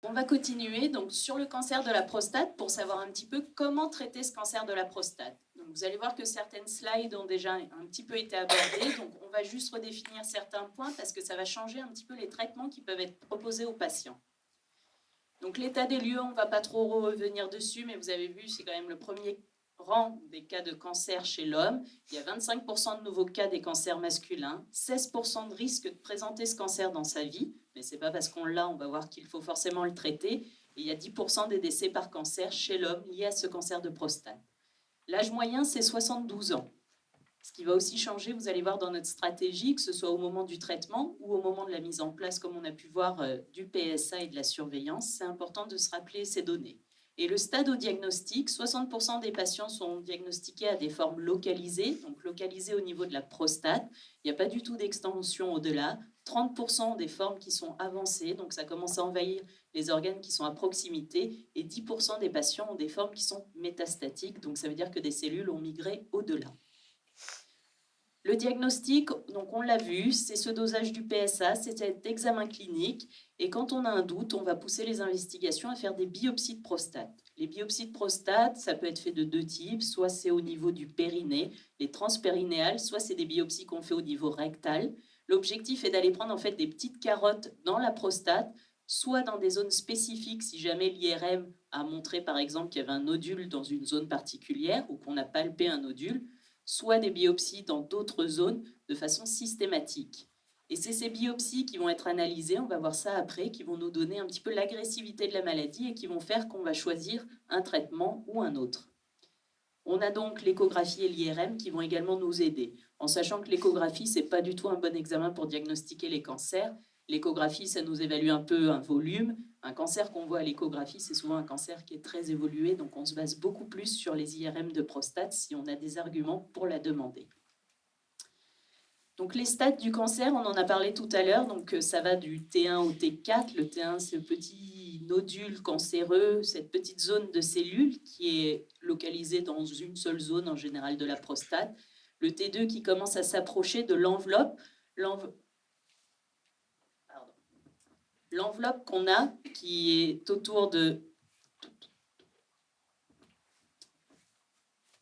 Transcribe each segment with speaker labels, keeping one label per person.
Speaker 1: On va continuer donc sur le cancer de la prostate pour savoir un petit peu comment traiter ce cancer de la prostate. Donc vous allez voir que certaines slides ont déjà un petit peu été abordées, donc on va juste redéfinir certains points parce que ça va changer un petit peu les traitements qui peuvent être proposés aux patients. Donc l'état des lieux, on ne va pas trop revenir dessus, mais vous avez vu, c'est quand même le premier rang des cas de cancer chez l'homme. Il y a 25% de nouveaux cas des cancers masculins, 16% de risque de présenter ce cancer dans sa vie, mais ce n'est pas parce qu'on l'a, on va voir qu'il faut forcément le traiter. Et il y a 10% des décès par cancer chez l'homme liés à ce cancer de prostate. L'âge moyen, c'est 72 ans. Ce qui va aussi changer, vous allez voir dans notre stratégie, que ce soit au moment du traitement ou au moment de la mise en place, comme on a pu voir, du PSA et de la surveillance, c'est important de se rappeler ces données. Et le stade au diagnostic, 60% des patients sont diagnostiqués à des formes localisées, donc localisées au niveau de la prostate. Il n'y a pas du tout d'extension au-delà. 30% ont des formes qui sont avancées, donc ça commence à envahir les organes qui sont à proximité. Et 10% des patients ont des formes qui sont métastatiques, donc ça veut dire que des cellules ont migré au-delà. Le diagnostic, donc on l'a vu, c'est ce dosage du PSA, c'est cet examen clinique. Et quand on a un doute, on va pousser les investigations à faire des biopsies de prostate. Les biopsies de prostate, ça peut être fait de deux types. Soit c'est au niveau du périnée, les transpérinéales, soit c'est des biopsies qu'on fait au niveau rectal. L'objectif est d'aller prendre en fait des petites carottes dans la prostate, soit dans des zones spécifiques, si jamais l'IRM a montré par exemple qu'il y avait un nodule dans une zone particulière ou qu'on a palpé un nodule, soit des biopsies dans d'autres zones de façon systématique. Et c'est ces biopsies qui vont être analysées, on va voir ça après, qui vont nous donner un petit peu l'agressivité de la maladie et qui vont faire qu'on va choisir un traitement ou un autre. On a donc l'échographie et l'IRM qui vont également nous aider, en sachant que l'échographie, ce n'est pas du tout un bon examen pour diagnostiquer les cancers. L'échographie, ça nous évalue un peu un volume. Un cancer qu'on voit à l'échographie, c'est souvent un cancer qui est très évolué, donc on se base beaucoup plus sur les IRM de prostate si on a des arguments pour la demander. Donc les stades du cancer, on en a parlé tout à l'heure, donc ça va du T1 au T4. Le T1, c'est le petit nodule cancéreux, cette petite zone de cellules qui est localisée dans une seule zone en général de la prostate. Le T2 qui commence à s'approcher de l'enveloppe. L'enveloppe qu'on a qui est autour de...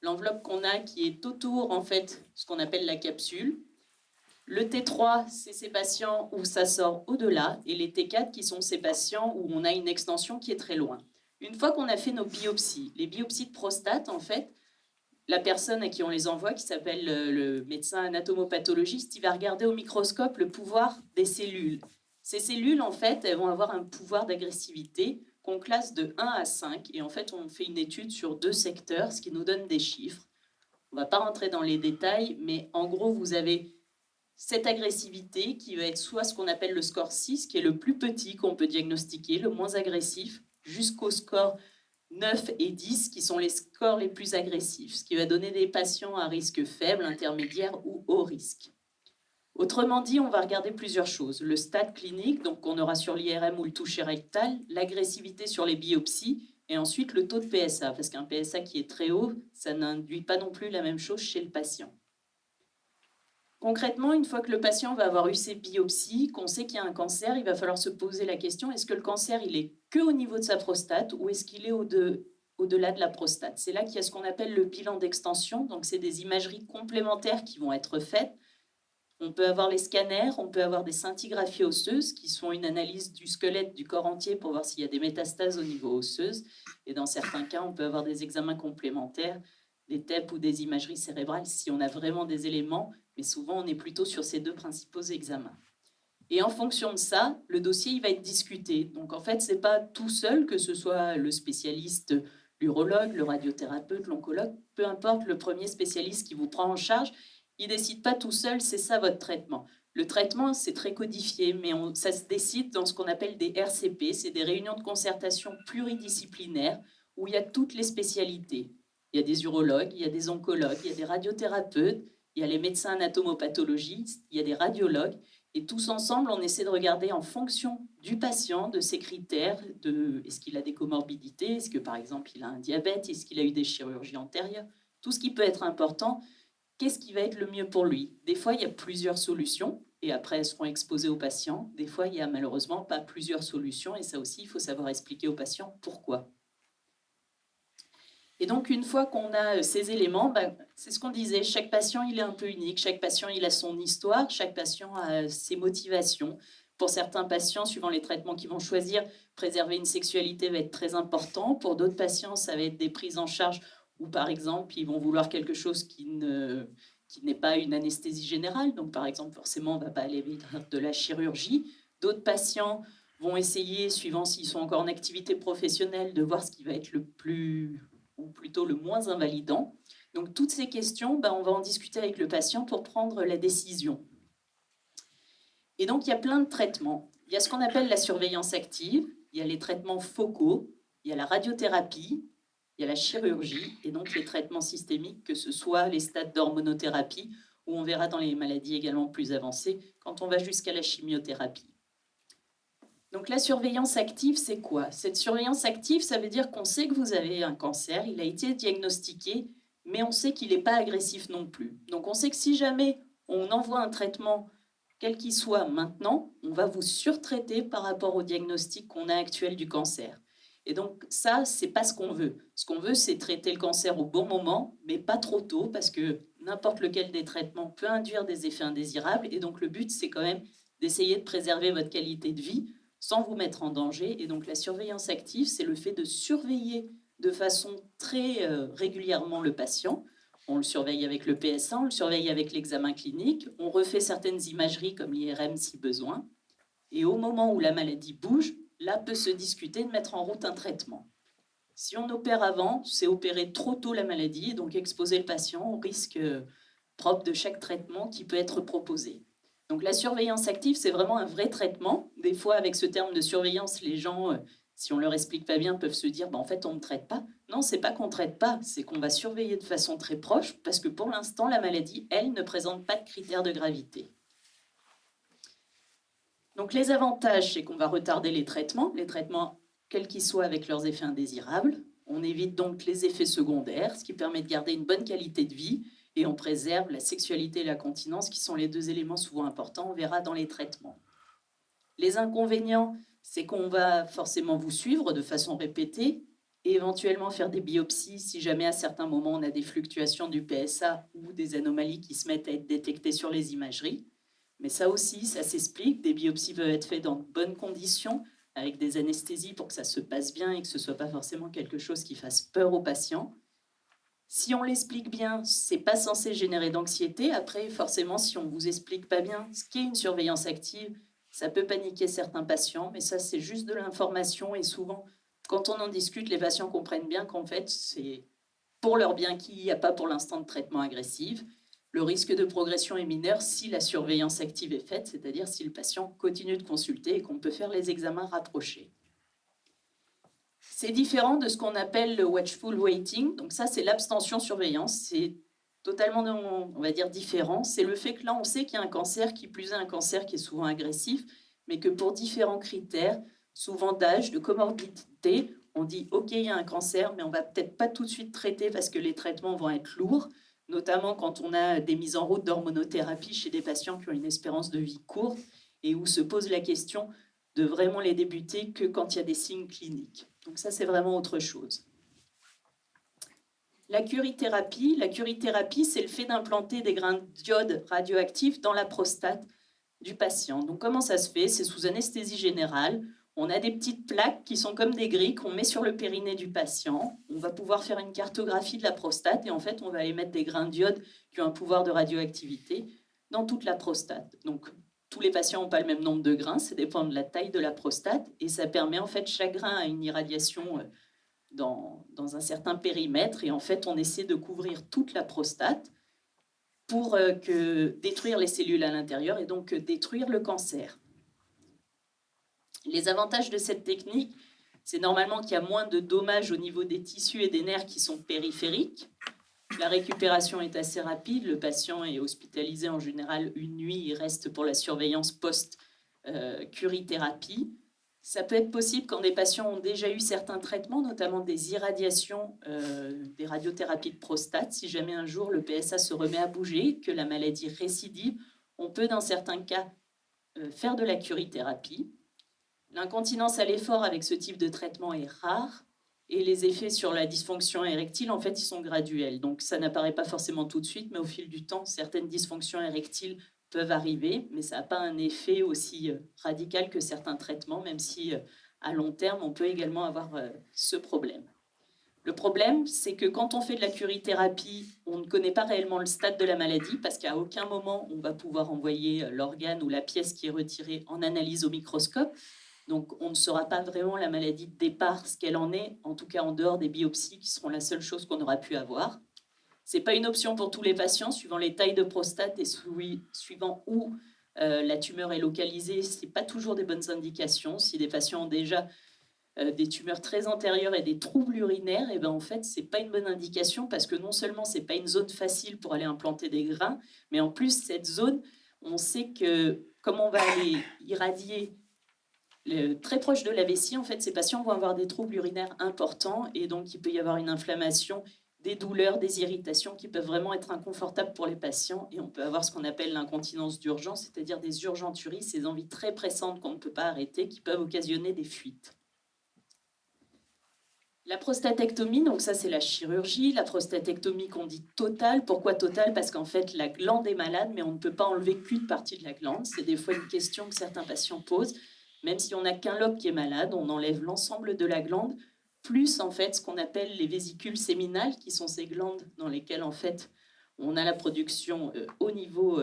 Speaker 1: L'enveloppe qu'on a qui est autour, en fait, ce qu'on appelle la capsule. Le T3, c'est ces patients où ça sort au-delà, et les T4 qui sont ces patients où on a une extension qui est très loin. Une fois qu'on a fait nos biopsies, les biopsies de prostate, en fait, la personne à qui on les envoie, qui s'appelle le médecin anatomopathologiste, il va regarder au microscope le pouvoir des cellules. Ces cellules, en fait, elles vont avoir un pouvoir d'agressivité qu'on classe de 1 à 5, et en fait, on fait une étude sur 2 secteurs, ce qui nous donne des chiffres. On ne va pas rentrer dans les détails, mais en gros, vous avez cette agressivité qui va être soit ce qu'on appelle le score 6, qui est le plus petit qu'on peut diagnostiquer, le moins agressif, jusqu'au score 9 et 10, qui sont les scores les plus agressifs, ce qui va donner des patients à risque faible, intermédiaire ou haut risque. Autrement dit, on va regarder plusieurs choses. Le stade clinique, donc qu'on aura sur l'IRM ou le toucher rectal, l'agressivité sur les biopsies, et ensuite le taux de PSA, parce qu'un PSA qui est très haut, ça n'induit pas non plus la même chose chez le patient. Concrètement, une fois que le patient va avoir eu ses biopsies, qu'on sait qu'il y a un cancer, il va falloir se poser la question, est-ce que le cancer, il est que au niveau de sa prostate ou est-ce qu'il est au-delà de la prostate? C'est là qu'il y a ce qu'on appelle le bilan d'extension, donc c'est des imageries complémentaires qui vont être faites. On peut avoir les scanners, on peut avoir des scintigraphies osseuses qui sont une analyse du squelette du corps entier pour voir s'il y a des métastases au niveau osseuse. Et dans certains cas, on peut avoir des examens complémentaires, des TEP ou des imageries cérébrales si on a vraiment des éléments, mais souvent on est plutôt sur ces 2 principaux examens. Et en fonction de ça, le dossier il va être discuté. Donc en fait, ce n'est pas tout seul, que ce soit le spécialiste, l'urologue, le radiothérapeute, l'oncologue, peu importe le premier spécialiste qui vous prend en charge, il ne décide pas tout seul, c'est ça votre traitement. Le traitement, c'est très codifié, mais ça se décide dans ce qu'on appelle des RCP, c'est des réunions de concertation pluridisciplinaires où il y a toutes les spécialités. Il y a des urologues, il y a des oncologues, il y a des radiothérapeutes, il y a les médecins anatomopatologistes, il y a des radiologues, et tous ensemble, on essaie de regarder en fonction du patient, de ses critères, est-ce qu'il a des comorbidités, est-ce que par exemple il a un diabète, est-ce qu'il a eu des chirurgies antérieures, tout ce qui peut être important. qu'est-ce qui va être le mieux pour lui. Des fois, il y a plusieurs solutions, et après, elles seront exposées aux patients. Des fois, il n'y a malheureusement pas plusieurs solutions, et ça aussi, il faut savoir expliquer aux patients pourquoi. Et donc, une fois qu'on a ces éléments, c'est ce qu'on disait, chaque patient, il est un peu unique, chaque patient, il a son histoire, chaque patient a ses motivations. Pour certains patients, suivant les traitements qu'ils vont choisir, préserver une sexualité va être très important. Pour d'autres patients, ça va être des prises en charge où, par exemple, ils vont vouloir quelque chose qui n'est pas une anesthésie générale. Donc, par exemple, forcément, on ne va pas aller vers de la chirurgie. D'autres patients vont essayer, suivant s'ils sont encore en activité professionnelle, de voir ce qui va être le plus, ou plutôt le moins invalidant. Donc, toutes ces questions, on va en discuter avec le patient pour prendre la décision. Et donc, il y a plein de traitements. Il y a ce qu'on appelle la surveillance active, il y a les traitements focaux, il y a la radiothérapie, il y a la chirurgie, et donc les traitements systémiques, que ce soit les stades d'hormonothérapie, ou on verra dans les maladies également plus avancées, quand on va jusqu'à la chimiothérapie. Donc la surveillance active, c'est quoi? Cette surveillance active, ça veut dire qu'on sait que vous avez un cancer, il a été diagnostiqué, mais on sait qu'il n'est pas agressif non plus. Donc on sait que si jamais on envoie un traitement, quel qu'il soit maintenant, on va vous surtraiter par rapport au diagnostic qu'on a actuel du cancer. Et donc ça, c'est pas ce qu'on veut. Ce qu'on veut, c'est traiter le cancer au bon moment, mais pas trop tôt, parce que n'importe lequel des traitements peut induire des effets indésirables. Et donc le but, c'est quand même d'essayer de préserver votre qualité de vie sans vous mettre en danger. Et donc la surveillance active, c'est le fait de surveiller de façon très régulièrement le patient. On le surveille avec le PSA, on le surveille avec l'examen clinique, on refait certaines imageries comme l'IRM si besoin. Et au moment où la maladie bouge, là peut se discuter de mettre en route un traitement. Si on opère avant, c'est opérer trop tôt la maladie et donc exposer le patient au risque propre de chaque traitement qui peut être proposé. Donc la surveillance active, c'est vraiment un vrai traitement. Des fois, avec ce terme de surveillance, les gens, si on leur explique pas bien, peuvent se dire en fait, on ne traite pas. Non, c'est pas qu'on ne traite pas, c'est qu'on va surveiller de façon très proche parce que pour l'instant, la maladie, elle, ne présente pas de critères de gravité. Donc les avantages, c'est qu'on va retarder les traitements quels qu'ils soient avec leurs effets indésirables. On évite donc les effets secondaires, ce qui permet de garder une bonne qualité de vie, et on préserve la sexualité et la continence, qui sont les deux éléments souvent importants, on verra dans les traitements. Les inconvénients, c'est qu'on va forcément vous suivre de façon répétée, et éventuellement faire des biopsies si jamais à certains moments on a des fluctuations du PSA ou des anomalies qui se mettent à être détectées sur les imageries. Mais ça aussi, ça s'explique. Des biopsies peuvent être faites dans de bonnes conditions, avec des anesthésies pour que ça se passe bien et que ce ne soit pas forcément quelque chose qui fasse peur aux patients. Si on l'explique bien, ce n'est pas censé générer d'anxiété. Après, forcément, si on ne vous explique pas bien ce qu'est une surveillance active, ça peut paniquer certains patients, mais ça, c'est juste de l'information. Et souvent, quand on en discute, les patients comprennent bien qu'en fait, c'est pour leur bien qu'il n'y a pas pour l'instant de traitement agressif. Le risque de progression est mineur si la surveillance active est faite, c'est-à-dire si le patient continue de consulter et qu'on peut faire les examens rapprochés. C'est différent de ce qu'on appelle le watchful waiting. Donc ça, c'est l'abstention-surveillance. C'est totalement, on va dire, différent. C'est le fait que là, on sait qu'il y a un cancer, qui plus est un cancer qui est souvent agressif, mais que pour différents critères, souvent d'âge, de comorbidité, on dit « Ok, il y a un cancer, mais on va peut-être pas tout de suite traiter parce que les traitements vont être lourds », notamment quand on a des mises en route d'hormonothérapie chez des patients qui ont une espérance de vie courte et où se pose la question de vraiment les débuter que quand il y a des signes cliniques. Donc ça, c'est vraiment autre chose. La curithérapie, c'est le fait d'implanter des grains d'iode radioactifs dans la prostate du patient. Donc comment ça se fait? C'est sous anesthésie générale. On a des petites plaques qui sont comme des grilles qu'on met sur le périnée du patient. On va pouvoir faire une cartographie de la prostate et en fait, on va aller mettre des grains d'iode qui ont un pouvoir de radioactivité dans toute la prostate. Donc, tous les patients n'ont pas le même nombre de grains, ça dépend de la taille de la prostate et ça permet en fait, chaque grain a une irradiation dans un certain périmètre et en fait, on essaie de couvrir toute la prostate pour détruire les cellules à l'intérieur et donc détruire le cancer. Les avantages de cette technique, c'est normalement qu'il y a moins de dommages au niveau des tissus et des nerfs qui sont périphériques. La récupération est assez rapide. Le patient est hospitalisé en général une nuit. Il reste pour la surveillance post-curithérapie. Ça peut être possible quand des patients ont déjà eu certains traitements, notamment des irradiations, des radiothérapies de prostate. Si jamais un jour le PSA se remet à bouger, que la maladie récidive, on peut dans certains cas faire de la curithérapie. L'incontinence à l'effort avec ce type de traitement est rare et les effets sur la dysfonction érectile, en fait, ils sont graduels. Donc ça n'apparaît pas forcément tout de suite, mais au fil du temps, certaines dysfonctions érectiles peuvent arriver, mais ça n'a pas un effet aussi radical que certains traitements, même si à long terme, on peut également avoir ce problème. Le problème, c'est que quand on fait de la curithérapie, on ne connaît pas réellement le stade de la maladie, parce qu'à aucun moment, on va pouvoir envoyer l'organe ou la pièce qui est retirée en analyse au microscope. Donc, on ne saura pas vraiment la maladie de départ, ce qu'elle en est, en tout cas en dehors des biopsies, qui seront la seule chose qu'on aura pu avoir. Ce n'est pas une option pour tous les patients, suivant les tailles de prostate et suivant où la tumeur est localisée. Ce n'est pas toujours des bonnes indications. Si des patients ont déjà des tumeurs très antérieures et des troubles urinaires, et ben en fait, ce n'est pas une bonne indication parce que non seulement ce n'est pas une zone facile pour aller implanter des grains, mais en plus, cette zone, on sait que comme on va aller irradier très proche de la vessie, en fait, ces patients vont avoir des troubles urinaires importants et donc il peut y avoir une inflammation, des douleurs, des irritations qui peuvent vraiment être inconfortables pour les patients et on peut avoir ce qu'on appelle l'incontinence d'urgence, c'est-à-dire des urgenturies, ces envies très pressantes qu'on ne peut pas arrêter qui peuvent occasionner des fuites. La prostatectomie, donc ça c'est la chirurgie, la prostatectomie qu'on dit totale. Pourquoi totale? Parce qu'en fait la glande est malade mais on ne peut pas enlever qu'une partie de la glande. C'est des fois une question que certains patients posent. Même si on n'a qu'un lobe qui est malade, on enlève l'ensemble de la glande, plus en fait ce qu'on appelle les vésicules séminales, qui sont ces glandes dans lesquelles en fait on a la production au niveau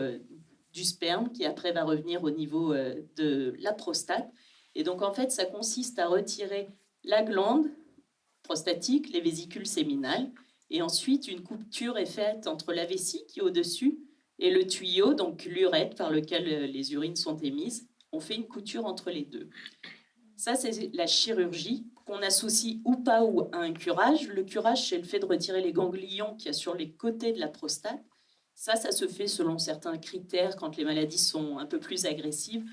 Speaker 1: du sperme, qui après va revenir au niveau de la prostate. Et donc en fait ça consiste à retirer la glande prostatique, les vésicules séminales, et ensuite une couture est faite entre la vessie qui est au-dessus et le tuyau, donc l'urètre par lequel les urines sont émises. On fait une couture entre les deux. Ça, c'est la chirurgie qu'on associe ou pas à un curage. Le curage, c'est le fait de retirer les ganglions qu'il y a sur les côtés de la prostate. Ça se fait selon certains critères quand les maladies sont un peu plus agressives.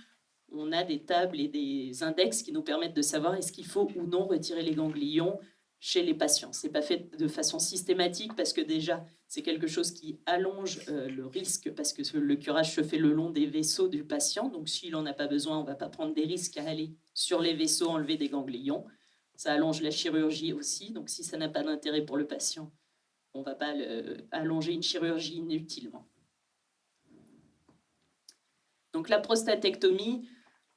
Speaker 1: On a des tables et des index qui nous permettent de savoir est-ce qu'il faut ou non retirer les ganglions chez les patients. Ce n'est pas fait de façon systématique parce que déjà, c'est quelque chose qui allonge le risque parce que le curage se fait le long des vaisseaux du patient. Donc, s'il n'en a pas besoin, on ne va pas prendre des risques à aller sur les vaisseaux enlever des ganglions. Ça allonge la chirurgie aussi. Donc, si ça n'a pas d'intérêt pour le patient, on ne va pas allonger une chirurgie inutilement. Donc, la prostatectomie,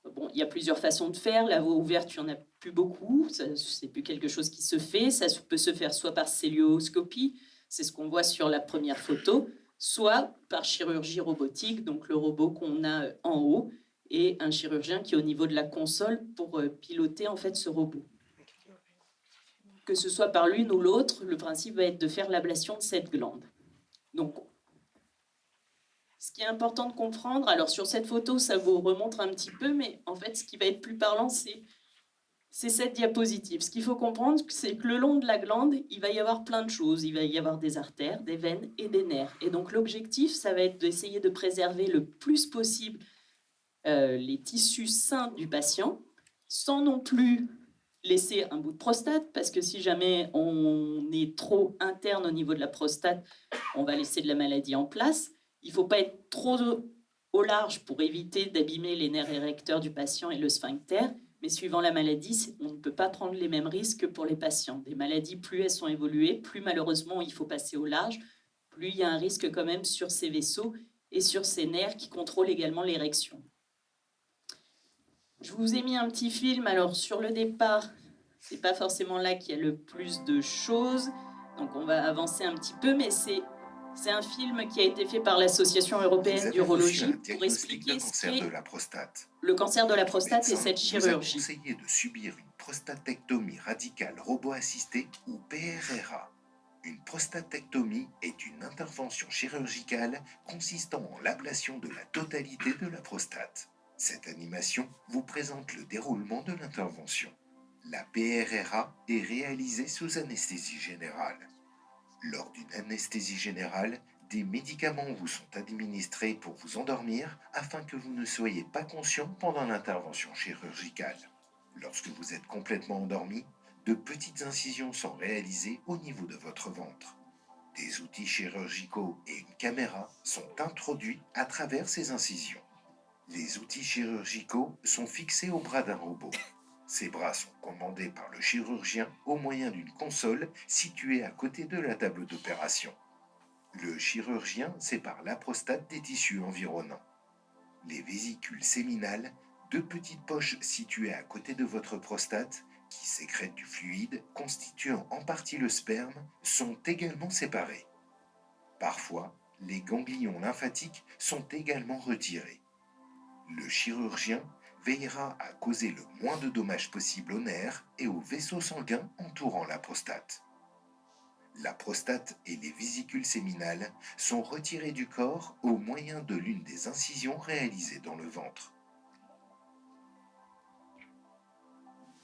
Speaker 1: bon, il y a plusieurs façons de faire. La voie ouverte, il n'y en a plus beaucoup. C'est plus quelque chose qui se fait. Ça peut se faire soit par célioscopie, c'est ce qu'on voit sur la première photo, soit par chirurgie robotique, donc le robot qu'on a en haut, et un chirurgien qui est au niveau de la console pour piloter en fait ce robot. Que ce soit par l'une ou l'autre, le principe va être de faire l'ablation de cette glande. Donc, ce qui est important de comprendre, alors sur cette photo, ça vous remontre un petit peu, mais en fait, ce qui va être plus parlant, c'est cette diapositive. Ce qu'il faut comprendre, c'est que le long de la glande, il va y avoir plein de choses. Il va y avoir des artères, des veines et des nerfs. Et donc l'objectif, ça va être d'essayer de préserver le plus possible les tissus sains du patient, sans non plus laisser un bout de prostate, parce que si jamais on est trop interne au niveau de la prostate, on va laisser de la maladie en place. Il ne faut pas être trop au large pour éviter d'abîmer les nerfs érecteurs du patient et le sphincter, mais suivant la maladie, on ne peut pas prendre les mêmes risques que pour les patients. Des maladies, plus elles sont évoluées, plus malheureusement il faut passer au large, plus il y a un risque quand même sur ces vaisseaux et sur ces nerfs qui contrôlent également l'érection. Je vous ai mis un petit film. Alors sur le départ, c'est pas forcément là qu'il y a le plus de choses, donc on va avancer un petit peu, mais c'est un film qui a été fait par l'Association européenne d'urologie pour expliquer ce qu'est le cancer de la prostate et cette chirurgie.
Speaker 2: Vous a conseillé de subir une prostatectomie radicale robot-assistée ou PRRA. Une prostatectomie est une intervention chirurgicale consistant en l'ablation de la totalité de la prostate. Cette animation vous présente le déroulement de l'intervention. La PRRA est réalisée sous anesthésie générale. Lors d'une anesthésie générale, des médicaments vous sont administrés pour vous endormir afin que vous ne soyez pas conscient pendant l'intervention chirurgicale. Lorsque vous êtes complètement endormi, de petites incisions sont réalisées au niveau de votre ventre. Des outils chirurgicaux et une caméra sont introduits à travers ces incisions. Les outils chirurgicaux sont fixés au bras d'un robot. Ces bras sont commandés par le chirurgien au moyen d'une console située à côté de la table d'opération. Le chirurgien sépare la prostate des tissus environnants. Les vésicules séminales, deux petites poches situées à côté de votre prostate, qui sécrètent du fluide constituant en partie le sperme, sont également séparées. Parfois, les ganglions lymphatiques sont également retirés. Le chirurgien veillera à causer le moins de dommages possible aux nerfs et aux vaisseaux sanguins entourant la prostate. La prostate et les vésicules séminales sont retirées du corps au moyen de l'une des incisions réalisées dans le ventre.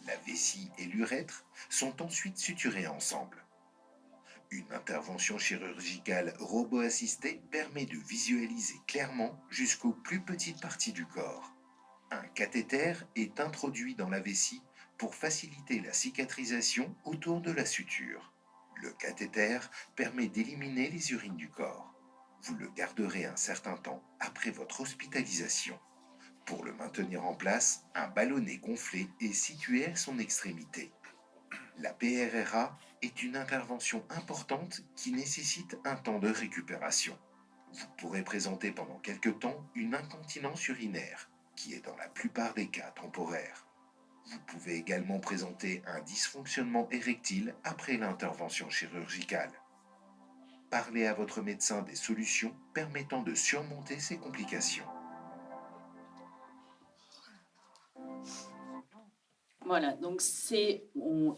Speaker 2: La vessie et l'urètre sont ensuite suturés ensemble. Une intervention chirurgicale robot-assistée permet de visualiser clairement jusqu'aux plus petites parties du corps. Un cathéter est introduit dans la vessie pour faciliter la cicatrisation autour de la suture. Le cathéter permet d'éliminer les urines du corps. Vous le garderez un certain temps après votre hospitalisation. Pour le maintenir en place, un ballonnet gonflé est situé à son extrémité. La PRRA est une intervention importante qui nécessite un temps de récupération. Vous pourrez présenter pendant quelque temps une incontinence urinaire, qui est dans la plupart des cas temporaire. Vous pouvez également présenter un dysfonctionnement érectile après l'intervention chirurgicale. Parlez à votre médecin des solutions permettant de surmonter ces complications.
Speaker 1: Voilà, donc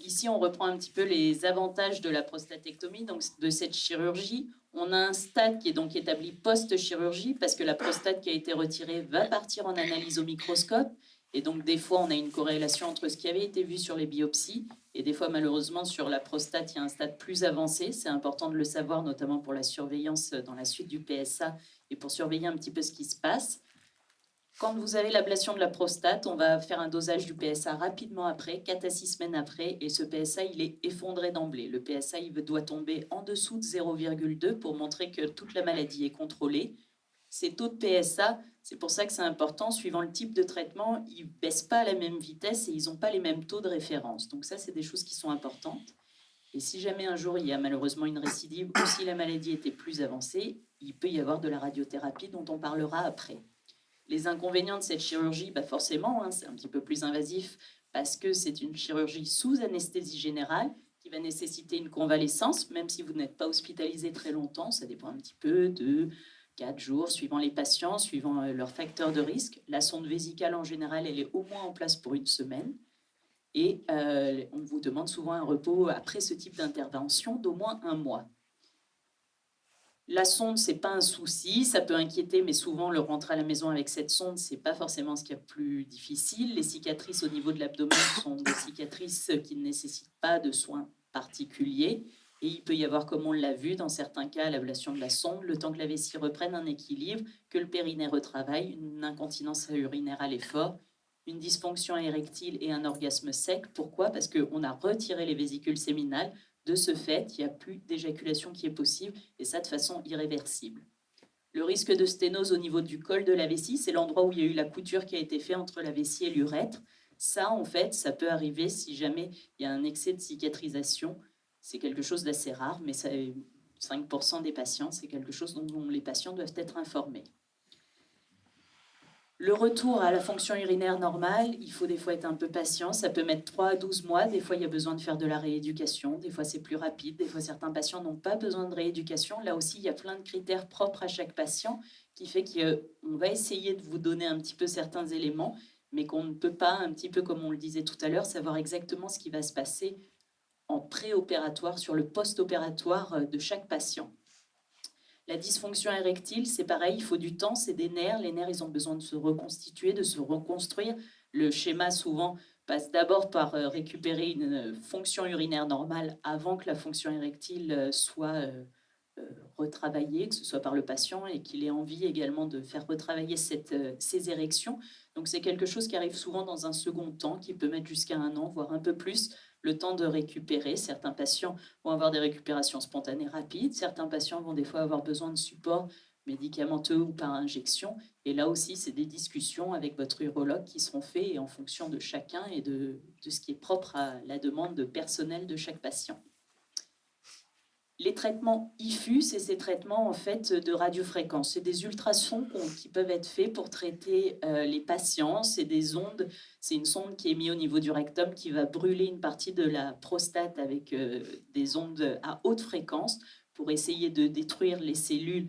Speaker 1: ici on reprend un petit peu les avantages de la prostatectomie, donc de cette chirurgie. On a un stade qui est donc établi post-chirurgie parce que la prostate qui a été retirée va partir en analyse au microscope. Et donc des fois on a une corrélation entre ce qui avait été vu sur les biopsies et des fois malheureusement sur la prostate il y a un stade plus avancé. C'est important de le savoir notamment pour la surveillance dans la suite du PSA et pour surveiller un petit peu ce qui se passe. Quand vous avez l'ablation de la prostate, on va faire un dosage du PSA rapidement après, 4 à 6 semaines après, et ce PSA, il est effondré d'emblée. Le PSA, il doit tomber en dessous de 0,2 pour montrer que toute la maladie est contrôlée. Ces taux de PSA, c'est pour ça que c'est important, suivant le type de traitement, ils ne baissent pas à la même vitesse et ils n'ont pas les mêmes taux de référence. Donc ça, c'est des choses qui sont importantes. Et si jamais un jour, il y a malheureusement une récidive ou si la maladie était plus avancée, il peut y avoir de la radiothérapie dont on parlera après. Les inconvénients de cette chirurgie, forcément, c'est un petit peu plus invasif parce que c'est une chirurgie sous anesthésie générale qui va nécessiter une convalescence, même si vous n'êtes pas hospitalisé très longtemps, ça dépend un petit peu de 4 jours, suivant les patients, suivant leurs facteurs de risque. La sonde vésicale, en général, elle est au moins en place pour 1 semaine. Et on vous demande souvent un repos après ce type d'intervention d'au moins 1 mois. La sonde, c'est pas un souci, ça peut inquiéter, mais souvent le rentrer à la maison avec cette sonde, c'est pas forcément ce qu'il y a de plus difficile. Les cicatrices au niveau de l'abdomen sont des cicatrices qui ne nécessitent pas de soins particuliers. Et il peut y avoir, comme on l'a vu, dans certains cas, l'ablation de la sonde, le temps que la vessie reprenne un équilibre, que le périnée retravaille, une incontinence urinaire à l'effort, une dysfonction érectile et un orgasme sec. Pourquoi ? Parce qu'on a retiré les vésicules séminales. De ce fait, il n'y a plus d'éjaculation qui est possible, et ça de façon irréversible. Le risque de sténose au niveau du col de la vessie, c'est l'endroit où il y a eu la couture qui a été faite entre la vessie et l'urètre. Ça, en fait, ça peut arriver si jamais il y a un excès de cicatrisation. C'est quelque chose d'assez rare, mais ça, 5% des patients, c'est quelque chose dont les patients doivent être informés. Le retour à la fonction urinaire normale, il faut des fois être un peu patient. Ça peut mettre 3 à 12 mois. Des fois, il y a besoin de faire de la rééducation. Des fois, c'est plus rapide. Des fois, certains patients n'ont pas besoin de rééducation. Là aussi, il y a plein de critères propres à chaque patient qui fait qu'on va essayer de vous donner un petit peu certains éléments, mais qu'on ne peut pas, un petit peu comme on le disait tout à l'heure, savoir exactement ce qui va se passer en préopératoire, sur le post-opératoire de chaque patient. La dysfonction érectile, c'est pareil, il faut du temps, c'est des nerfs. Les nerfs, ils ont besoin de se reconstituer, de se reconstruire. Le schéma, souvent, passe d'abord par récupérer une fonction urinaire normale avant que la fonction érectile soit retravaillé, que ce soit par le patient et qu'il ait envie également de faire retravailler ces érections. Donc c'est quelque chose qui arrive souvent dans un second temps, qui peut mettre jusqu'à 1 an, voire un peu plus, le temps de récupérer. Certains patients vont avoir des récupérations spontanées rapides, certains patients vont des fois avoir besoin de support médicamenteux ou par injection. Et là aussi, c'est des discussions avec votre urologue qui seront faites et en fonction de chacun et de ce qui est propre à la demande personnelle de chaque patient. Les traitements IFU, c'est ces traitements en fait de radiofréquence. C'est des ultrasons qui peuvent être faits pour traiter les patients. C'est des ondes, c'est une sonde qui est mise au niveau du rectum qui va brûler une partie de la prostate avec des ondes à haute fréquence pour essayer de détruire les cellules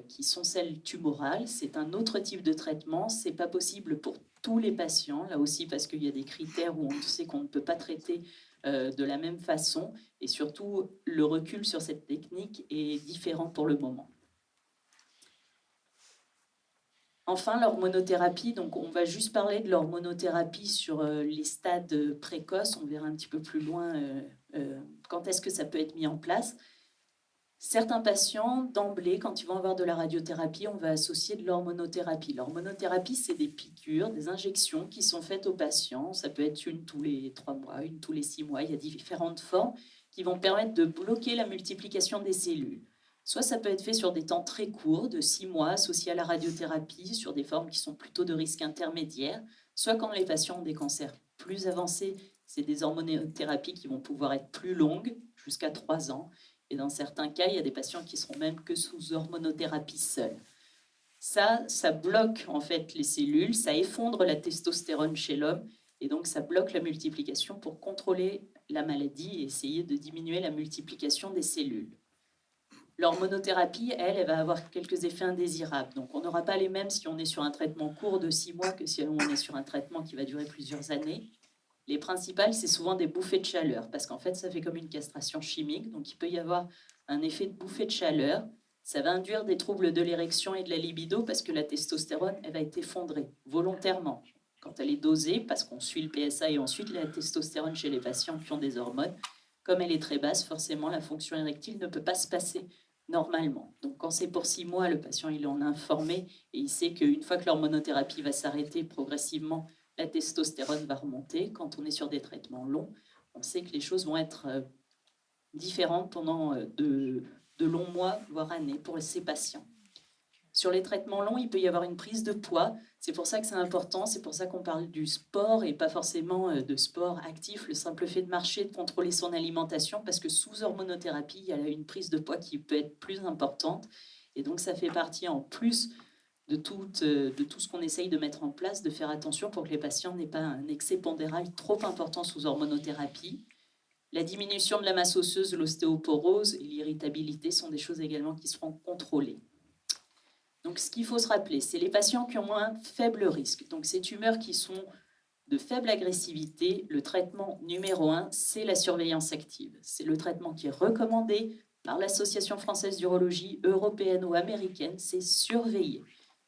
Speaker 1: qui sont celles tumorales. C'est un autre type de traitement. C'est pas possible pour tous les patients, là aussi parce qu'il y a des critères où on sait qu'on ne peut pas traiter de la même façon. Et surtout, le recul sur cette technique est différent pour le moment. Enfin, l'hormonothérapie. Donc, on va juste parler de l'hormonothérapie sur les stades précoces. On verra un petit peu plus loin quand est-ce que ça peut être mis en place. Certains patients, d'emblée, quand ils vont avoir de la radiothérapie, on va associer de l'hormonothérapie. L'hormonothérapie, c'est des piqûres, des injections qui sont faites aux patients. Ça peut être une tous les 3 mois, une tous les 6 mois. Il y a différentes formes qui vont permettre de bloquer la multiplication des cellules. Soit ça peut être fait sur des temps très courts, de 6 mois, associés à la radiothérapie, sur des formes qui sont plutôt de risque intermédiaire. Soit quand les patients ont des cancers plus avancés, c'est des hormonothérapies qui vont pouvoir être plus longues, jusqu'à 3 ans. Et dans certains cas, il y a des patients qui seront même que sous hormonothérapie seule. Ça bloque en fait les cellules, ça effondre la testostérone chez l'homme, et donc ça bloque la multiplication pour contrôler la maladie et essayer de diminuer la multiplication des cellules. L'hormonothérapie, elle va avoir quelques effets indésirables. Donc on n'aura pas les mêmes si on est sur un traitement court de 6 mois que si on est sur un traitement qui va durer plusieurs années. Les principales, c'est souvent des bouffées de chaleur, parce qu'en fait, ça fait comme une castration chimique, donc il peut y avoir un effet de bouffée de chaleur. Ça va induire des troubles de l'érection et de la libido, parce que la testostérone, elle va être effondrée volontairement. Quand elle est dosée, parce qu'on suit le PSA et ensuite la testostérone chez les patients qui ont des hormones, comme elle est très basse, forcément, la fonction érectile ne peut pas se passer normalement. Donc quand c'est pour 6 mois, le patient, il en est informé et il sait qu'une fois que l'hormonothérapie va s'arrêter progressivement, la testostérone va remonter. Quand on est sur des traitements longs, on sait que les choses vont être différentes pendant de longs mois, voire années pour ces patients. Sur les traitements longs, il peut y avoir une prise de poids. C'est pour ça que c'est important, c'est pour ça qu'on parle du sport et pas forcément de sport actif, le simple fait de marcher, de contrôler son alimentation, parce que sous hormonothérapie, il y a une prise de poids qui peut être plus importante. Et donc ça fait partie en plus de tout ce qu'on essaye de mettre en place, de faire attention pour que les patients n'aient pas un excès pondéral trop important sous hormonothérapie. La diminution de la masse osseuse, l'ostéoporose et l'irritabilité sont des choses également qui seront contrôlées. Donc ce qu'il faut se rappeler, c'est les patients qui ont un faible risque. Donc ces tumeurs qui sont de faible agressivité, le traitement numéro 1, c'est la surveillance active. C'est le traitement qui est recommandé par l'Association française d'urologie, européenne ou américaine, c'est surveiller.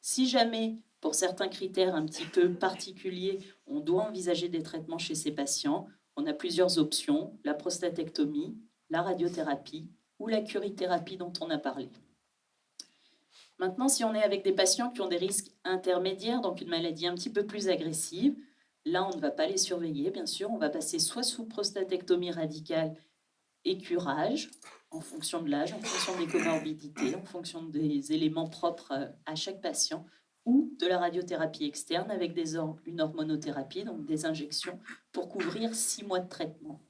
Speaker 1: Si jamais, pour certains critères un petit peu particuliers, on doit envisager des traitements chez ces patients, on a plusieurs options, la prostatectomie, la radiothérapie ou la curithérapie dont on a parlé. Maintenant, si on est avec des patients qui ont des risques intermédiaires, donc une maladie un petit peu plus agressive, là, on ne va pas les surveiller, bien sûr. On va passer soit sous prostatectomie radicale et curage, en fonction de l'âge, en fonction des comorbidités, en fonction des éléments propres à chaque patient, ou de la radiothérapie externe avec une hormonothérapie, donc des injections, pour couvrir 6 mois de traitement.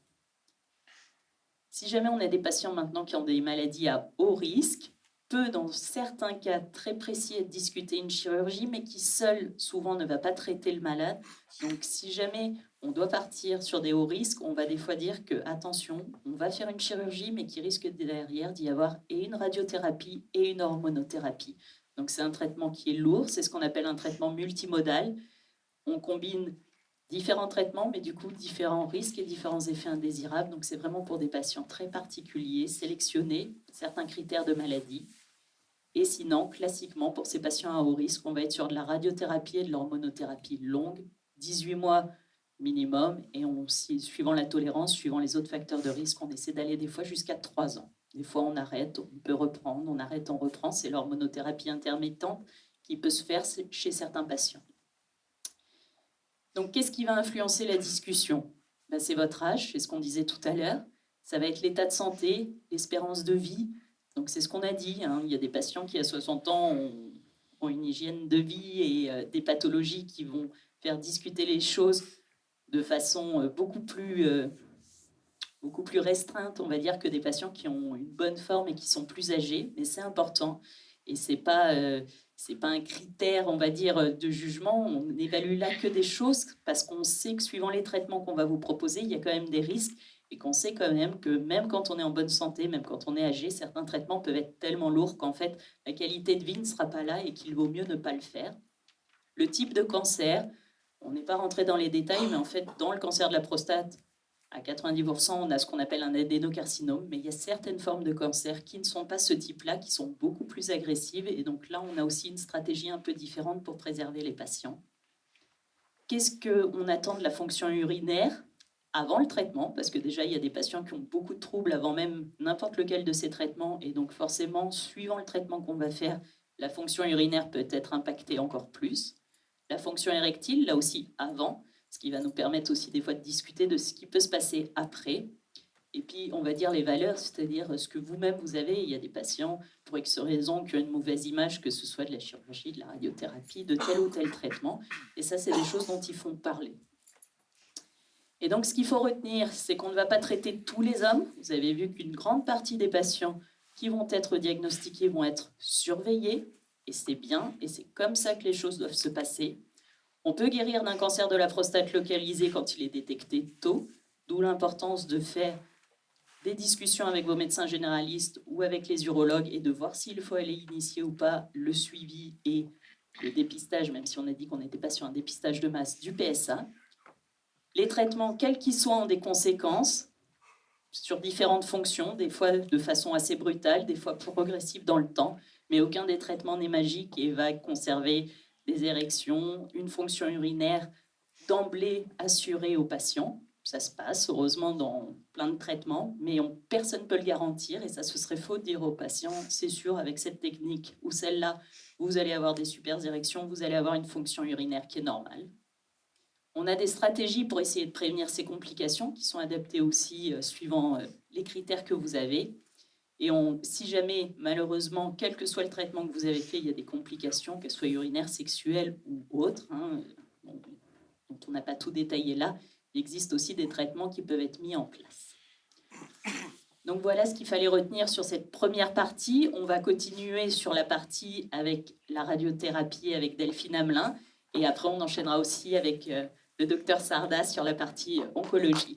Speaker 1: Si jamais on a des patients maintenant qui ont des maladies à haut risque, peut, dans certains cas très précis, être discuté une chirurgie, mais qui seule, souvent, ne va pas traiter le malade. Donc, si jamais on doit partir sur des hauts risques, on va des fois dire que, attention, on va faire une chirurgie, mais qui risque derrière d'y avoir et une radiothérapie et une hormonothérapie. Donc, c'est un traitement qui est lourd, c'est ce qu'on appelle un traitement multimodal. On combine différents traitements, mais du coup, différents risques et différents effets indésirables. Donc, c'est vraiment pour des patients très particuliers, sélectionnés, certains critères de maladie. Et sinon, classiquement, pour ces patients à haut risque, on va être sur de la radiothérapie et de l'hormonothérapie longue, 18 mois minimum, et suivant la tolérance, suivant les autres facteurs de risque, on essaie d'aller des fois jusqu'à 3 ans. Des fois, on arrête, on peut reprendre, on arrête, on reprend. C'est l'hormonothérapie intermittente qui peut se faire chez certains patients. Donc, qu'est-ce qui va influencer la discussion? Ben, c'est votre âge, c'est ce qu'on disait tout à l'heure. Ça va être l'état de santé, l'espérance de vie. Donc, c'est ce qu'on a dit. Hein. Il y a des patients qui, à 60 ans, ont une hygiène de vie et des pathologies qui vont faire discuter les choses de façon beaucoup plus restreinte, on va dire, que des patients qui ont une bonne forme et qui sont plus âgés. Mais c'est important. Et c'est pas un critère, on va dire, de jugement. On n'évalue là que des choses parce qu'on sait que suivant les traitements qu'on va vous proposer, il y a quand même des risques et qu'on sait quand même que même quand on est en bonne santé, même quand on est âgé, certains traitements peuvent être tellement lourds qu'en fait, la qualité de vie ne sera pas là et qu'il vaut mieux ne pas le faire. Le type de cancer, on n'est pas rentré dans les détails, mais en fait, dans le cancer de la prostate, à 90%, on a ce qu'on appelle un adénocarcinome, mais il y a certaines formes de cancer qui ne sont pas ce type-là, qui sont beaucoup plus agressives. Et donc là, on a aussi une stratégie un peu différente pour préserver les patients. Qu'est-ce qu'on attend de la fonction urinaire avant le traitement? Parce que déjà, il y a des patients qui ont beaucoup de troubles avant même n'importe lequel de ces traitements. Et donc forcément, suivant le traitement qu'on va faire, la fonction urinaire peut être impactée encore plus. La fonction érectile, là aussi, avant, ce qui va nous permettre aussi des fois de discuter de ce qui peut se passer après. Et puis, on va dire les valeurs, c'est-à-dire ce que vous-même vous avez. Il y a des patients, pour X raisons, qui ont une mauvaise image, que ce soit de la chirurgie, de la radiothérapie, de tel ou tel traitement. Et ça, c'est des choses dont il faut parler. Et donc, ce qu'il faut retenir, c'est qu'on ne va pas traiter tous les hommes. Vous avez vu qu'une grande partie des patients qui vont être diagnostiqués vont être surveillés. Et c'est bien, et c'est comme ça que les choses doivent se passer. On peut guérir d'un cancer de la prostate localisé quand il est détecté tôt, d'où l'importance de faire des discussions avec vos médecins généralistes ou avec les urologues et de voir s'il faut aller initier ou pas le suivi et le dépistage, même si on a dit qu'on n'était pas sur un dépistage de masse, du PSA. Les traitements, quels qu'ils soient, ont des conséquences sur différentes fonctions, des fois de façon assez brutale, des fois progressive dans le temps, mais aucun des traitements n'est magique et va conserver des érections, une fonction urinaire d'emblée assurée aux patients. Ça se passe, heureusement, dans plein de traitements, mais personne ne peut le garantir, et ça, ce serait faux de dire aux patients, c'est sûr, avec cette technique ou celle-là, vous allez avoir des super érections, vous allez avoir une fonction urinaire qui est normale. On a des stratégies pour essayer de prévenir ces complications qui sont adaptées aussi suivant les critères que vous avez. Et si jamais, malheureusement, quel que soit le traitement que vous avez fait, il y a des complications, qu'elles soient urinaires, sexuelles ou autres, dont on n'a pas tout détaillé là, il existe aussi des traitements qui peuvent être mis en place. Donc voilà ce qu'il fallait retenir sur cette première partie. On va continuer sur la partie avec la radiothérapie avec Delphine Hamelin. Et après, on enchaînera aussi avec le docteur Sarda sur la partie oncologie.